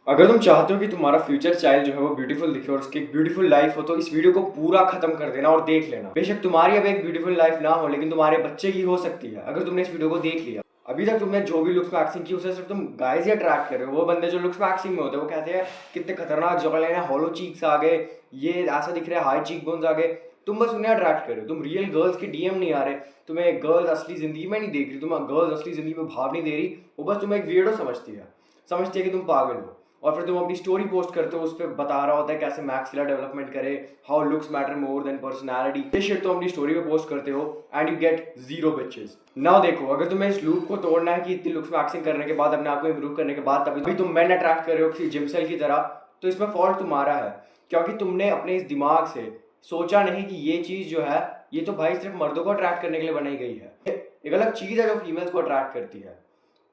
अगर तुम चाहते हो कि तुम्हारा फ्यूचर चाइल्ड जो है वो ब्यूटीफुल दिखे और उसकी एक ब्यूटीफुल लाइफ हो तो इस वीडियो को पूरा खत्म कर देना और देख लेना। बेशक तुम्हारी अब एक ब्यूटीफुल लाइफ ना हो लेकिन तुम्हारे बच्चे की हो सकती है अगर तुमने इस वीडियो को देख लिया। अभी तक तुमने जो भी लुक्स मैक्सिंग की उसे सिर्फ तुम गाइस ही अट्रैक्ट कर रहे हो। वो बंदे जो लुक्स मैक्सिंग में होते हैं वो कहते हैं कितने खतरनाक जॉ लाइन है, हॉलो चीक्स आ गए, ये ऐसा दिख रहा है, हाई चीक बोन्स आ गए। तुम बस उन्हें अट्रैक्ट कर रहे हो, तुम रियल गर्ल्स के डीएम नहीं आ रहे, तुम्हें गर्ल्स असली जिंदगी में नहीं देख रही, तुम्हें गर्ल्स असली जिंदगी में भाव नहीं दे रही। वो बस तुम्हें एक वियर्डो समझती है कि तुम पागल हो। और फिर तुम अपनी स्टोरी पोस्ट करते हो, उस पर बता रहा होता है कैसे मैक्सिलर डेवलपमेंट करे, how looks matter more than personality. ये शिट तो अपनी स्टोरी पे पोस्ट करते हो and you get zero bitches. Now देखो, अगर तुम्हें इस लूप को तोड़ना है कि इतनी लुक्स मैक्सिंग करने के बाद, अपने आप को इंप्रूव करने के बाद तभी तुम मैन अट्रैक्ट कर रहे हो किसी जिम सेल की तरह, तो इसमें फॉल्ट तुम्हारा है। क्योंकि तुमने अपने इस दिमाग से सोचा नहीं कि ये चीज जो है ये तो भाई सिर्फ मर्दों को अट्रैक्ट करने के लिए बनाई गई है। एक अलग चीज है जो फीमेल्स को अट्रैक्ट करती है।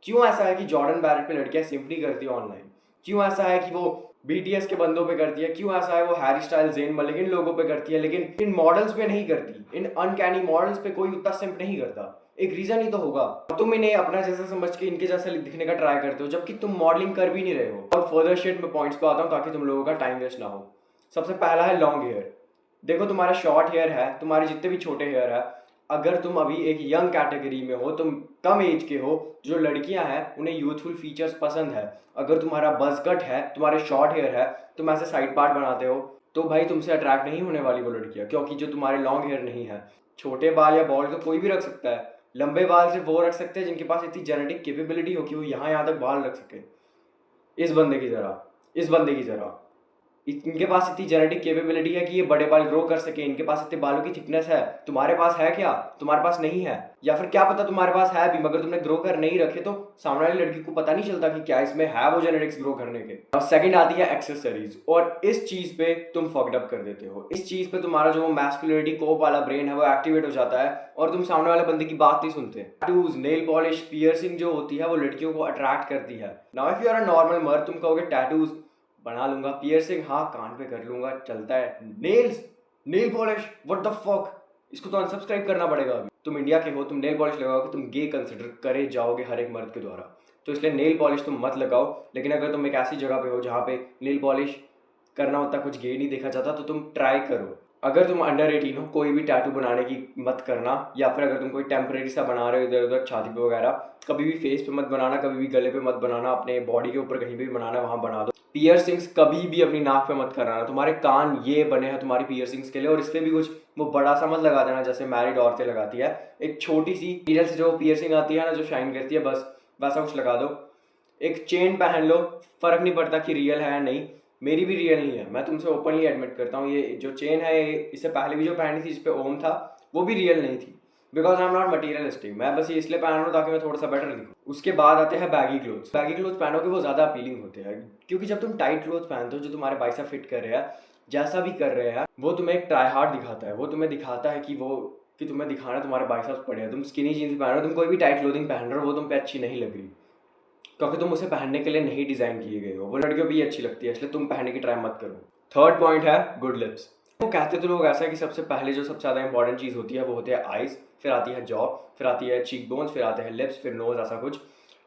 क्यों ऐसा है कि जॉर्डन बैरेट पे लड़कियां सिंपली करती है ऑनलाइन? क्यों ऐसा है कि वो बीटीएस के बंदों पे करती है? क्यों ऐसा है वो हैरी स्टाइल, ज़ेन मलिक इन लोगों पे करती है लेकिन इन मॉडल्स पे नहीं करती? इन अनकैनी मॉडल्स पे कोई उतना सिंप नहीं करता। एक रीजन ही तो होगा। तुम इन्हें अपना जैसा समझ के इनके जैसा दिखने का ट्राई करते हो जबकि तुम मॉडलिंग कर भी नहीं रहे हो। और फर्दर शेड में पॉइंट्स पे आता हूँ ताकि तुम लोगों का टाइम वेस्ट ना हो। सबसे पहला है लॉन्ग हेयर। देखो, तुम्हारा शॉर्ट हेयर है, तुम्हारे जितने भी छोटे हेयर है, अगर तुम अभी एक यंग कैटेगरी में हो, तुम कम एज के हो, जो लड़कियां हैं उन्हें यूथफुल फीचर्स पसंद है, अगर तुम्हारा बज़ कट है, तुम्हारे शॉर्ट हेयर है, तुम ऐसे साइड पार्ट बनाते हो, तो भाई तुमसे अट्रैक्ट नहीं होने वाली वो लड़कियां। क्योंकि जो तुम्हारे लॉन्ग हेयर नहीं है, छोटे बाल या बॉल तो कोई भी रख सकता है, लंबे बाल सिर्फ वो रख सकते हैं जिनके पास इतनी जेनेटिक कैपेबिलिटी हो कि वो यहाँ तक बाल रख सके। इस बंदे की तरह इनके पास इतनी जेनेटिक कैपेबिलिटी है कि ये बड़े बाल ग्रो कर सके, इनके पास इतने बालों की थिकनेस है। तुम्हारे पास है क्या? तुम्हारे पास नहीं है। या फिर क्या पता तुम्हारे पास है भी मगर तुमने ग्रो कर नहीं रखे, तो सामने वाली लड़की को पता नहीं चलता कि क्या इसमें है वो जेनेटिक्स ग्रो करने के। और सेकंड आती है एक्सेसरीज, और इस चीज पे तुम फक्ड अप कर देते हो। इस चीज पे तुम्हारा जो मैस्कुलिनिटी कोप वाला ब्रेन है वो एक्टिवेट हो जाता है और तुम सामने वाले बंदे की बात नहीं सुनते। टैटूज, नेल पॉलिश, पियर्सिंग जो होती है वो लड़कियों को अट्रैक्ट करती है। Now if you are a normal मर्द, तुम कहोगे टैटूज बना लूंगा, पियर्सिंग हाँ कान पे कर लूंगा, चलता है, nails, nail polish, what the fuck, इसको तो अनसब्सक्राइब करना पड़ेगा। अभी तुम इंडिया के हो, तुम नेल पॉलिश लगाओगे, तुम गे कंसिडर करे जाओगे हर एक मर्द के द्वारा। तो इसलिए नेल पॉलिश तुम मत लगाओ। लेकिन अगर तुम एक ऐसी जगह पे हो जहाँ पे नेल पॉलिश करना उतना कुछ गे नहीं देखा जाता, तो तुम ट्राई करो। अगर तुम अंडर 18 हो, कोई भी टैटू बनाने की मत करना। या फिर अगर तुम कोई टेम्परेरी सा बना रहे हो इधर उधर छाती पे वगैरह, कभी भी फेस पे मत बनाना, कभी भी गले पे मत बनाना, अपने बॉडी के ऊपर कहीं भी बनाना वहाँ बना दो। पियर्सिंग्स कभी भी अपनी नाक पे मत कराना। तुम्हारे कान ये बने हैं तुम्हारी पियर्सिंग्स के लिए, और इसमें भी कुछ वो बड़ा सा मत लगा देना जैसे मैरिड औरतें लगाती है। एक छोटी सी नीडल से जो पियर्सिंग आती है ना, जो शाइन करती है, बस वैसा कुछ लगा दो। एक चेन पहन लो, फर्क नहीं पड़ता कि रियल है या नहीं। मेरी भी रियल नहीं है, मैं तुमसे ओपनली एडमिट करता हूँ। ये जो चेन है, इससे पहले भी जो पहनी थी जिसपे ओम था, वो भी रियल नहीं थी। Because I am not materialistic. मैं बस ये इसलिए पहन रहा हूँ ताकि मैं थोड़ा सा बेटर दिखूँ। उसके बाद आते हैं बैगी क्लोथ्स। बैगी क्लोथ्स पहनोगे वो ज़्यादा अपीलिंग होते हैं, क्योंकि जब तुम टाइट क्लोथ्स पहनते हो जो तुम्हारे बाइसेप फिट कर रहे हैं, जैसा भी कर रहे हैं, वो तुम्हें एक ट्राई हार्ड दिखाता है। वो तुम्हें दिखाता है कि तुम्हें दिखाना तुम्हारे बाइसेप्स पड़े हैं। तुम स्किनी जीन्स पहन रहे हो, तुम कोई भी टाइट क्लोथिंग पहन रहे हो, वो तुम पे अच्छी नहीं लग रही क्योंकि तुम उसे पहनने के लिए नहीं डिज़ाइन किए गए हो। वो लड़कियों भी अच्छी लगती है, इसलिए तुम पहनने की ट्राई मत करो। थर्ड पॉइंट है गुड लिप्स। वो कहते तो लोग ऐसा है कि सबसे पहले जो सबसे ज़्यादा इंपॉर्टेंट चीज़ होती है वो होती है आइज़, फिर आती है जॉ, फिर आती है चीक बोन्स, फिर आते हैं लिप्स, फिर नोज, ऐसा कुछ।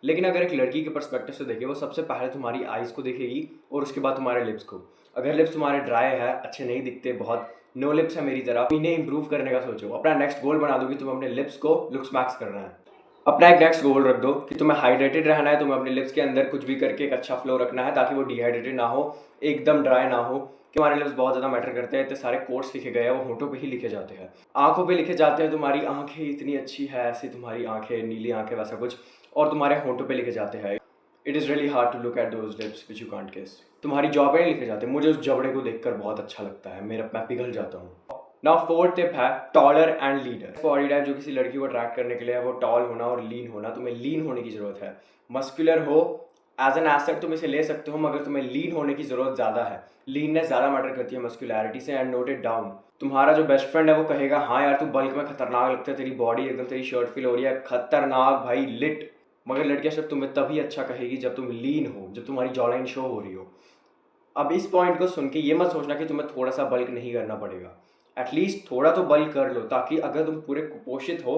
लेकिन अगर एक लड़की के पर्सपेक्टिव से देखें, वो सबसे पहले तुम्हारी आइज़ को देखेगी और उसके बाद तुम्हारे लिप्स को। अगर लिप्स तुम्हारे ड्राई है, अच्छे नहीं दिखते, बहुत नो लिप्स है मेरी तरह, इन्हें इंप्रूव करने का सोचो। अपना नेक्स्ट गोल बना दो कि तुम अपने लिप्स को लुक्स मैक्स करना है। अपना एक नेक्स्ट गोल रख दो कि तुम्हें हाइड्रेटेड रहना है, तुम्हें अपने लिप्स के अंदर कुछ भी करके एक अच्छा फ्लो रखना है ताकि वो डिहाइड्रेटेड ना हो, एकदम ड्राई ना हो। कि हमारे लिप्स बहुत ज़्यादा मैटर करते हैं। इतने सारे कोट्स लिखे गए हैं, वो होठों पे ही लिखे जाते हैं, आंखों पे लिखे जाते हैं। तुम्हारी आंखें इतनी अच्छी है, ऐसी तुम्हारी आंखें, नीली आंखें, वैसा कुछ, और तुम्हारे होठों पे लिखे जाते हैं। It is really hard to look at those lips which you can't kiss. तुम्हारी जॉ पे नहीं लिखे जाते। मुझे उस जबड़े को देखकर बहुत अच्छा लगता है, मैं पिघल जाता हूँ। नाउ फोर्थ टिप है taller and leader. Body type जो किसी लड़की को अट्रैक्ट करने के लिए है वो टॉल होना और लीन होना। तुम्हें लीन होने की जरूरत है। मस्कुलर हो एज एन एसेट तुम इसे ले सकते हो, मगर तुम्हें लीन होने की जरूरत ज़्यादा है। लीननेस ज़्यादा मैटर करती है मस्कुलैरिटी से। एंड नोट इट डाउन, तुम्हारा जो बेस्ट फ्रेंड है वो कहेगा हाँ यार तू बल्क में खतरनाक लगता है, तेरी बॉडी एकदम, तेरी शर्ट फील हो रही है, खतरनाक भाई, लिट। मगर लड़कियां सिर्फ तुम्हें तभी अच्छा कहेगी जब तुम लीन हो, जब तुम्हारी जॉलाइन शो हो रही हो। अब इस पॉइंट को सुन के ये मत सोचना कि तुम्हें थोड़ा सा बल्क नहीं करना पड़ेगा। एटलीस्ट थोड़ा तो बल्क कर लो, ताकि अगर तुम पूरे कुपोषित हो,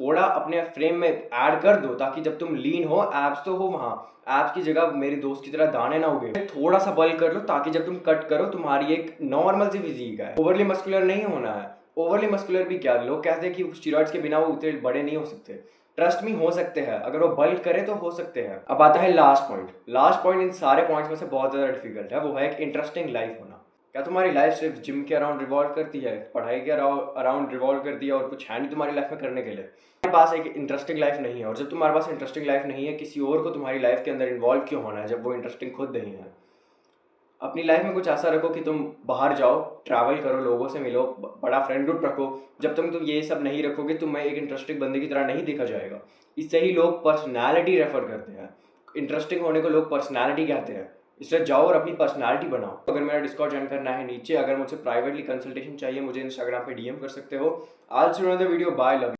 थोड़ा अपने फ्रेम में ऐड कर दो, ताकि जब तुम लीन हो, एब्स तो हो वहाँ, एब्स की जगह मेरे दोस्त की तरह दाने ना उगे। थोड़ा सा बल्क कर लो ताकि जब तुम कट करो तुम्हारी एक नॉर्मल सी फिजिक है। ओवरली मस्कुलर नहीं होना है। ओवरली मस्कुलर भी क्या, लोग कहते हैं कि स्टीरॉइड्स के बिना वो उतने बड़े नहीं हो सकते। ट्रस्ट में हो सकते हैं, अगर वो बल्क करे तो हो सकते हैं। अब आता है last point. Last point in सारे पॉइंट्स में से बहुत ज़्यादा डिफिकल्ट है, वो है एक इंटरेस्टिंग लाइफ होना। क्या तुम्हारी लाइफ सिर्फ जिम के अराउंड रिवॉल्व करती है, पढ़ाई के अराउंड रिवॉल्व करती है और कुछ है नहीं तुम्हारी लाइफ में करने के लिए? तुम्हारे पास एक इंटरेस्टिंग लाइफ नहीं है, और जब तुम्हारे पास इंटरेस्टिंग लाइफ नहीं है, किसी और को तुम्हारी लाइफ के अंदर इन्वॉल्व क्यों होना है जब वो इंटरेस्टिंग खुद नहीं है? अपनी लाइफ में कुछ ऐसा रखो कि तुम बाहर जाओ, ट्रैवल करो, लोगों से मिलो, बड़ा फ्रेंड ग्रुप रखो। जब तक तुम ये सब नहीं रखोगे, तुम्हें एक इंटरेस्टिंग बंदे की तरह नहीं देखा जाएगा। इससे ही लोग पर्सनैलिटी रेफर करते हैं। इंटरेस्टिंग होने को लोग पर्सनैलिटी कहते हैं। इसलिए जाओ और अपनी पर्सनैलिटी बनाओ। अगर मेरा डिस्कॉर्ड ज्वाइन करना है नीचे, अगर मुझसे प्राइवेटली कंसल्टेशन चाहिए, मुझे इंस्टाग्राम पे डीएम कर सकते हो। आज see you in the video, bye, love.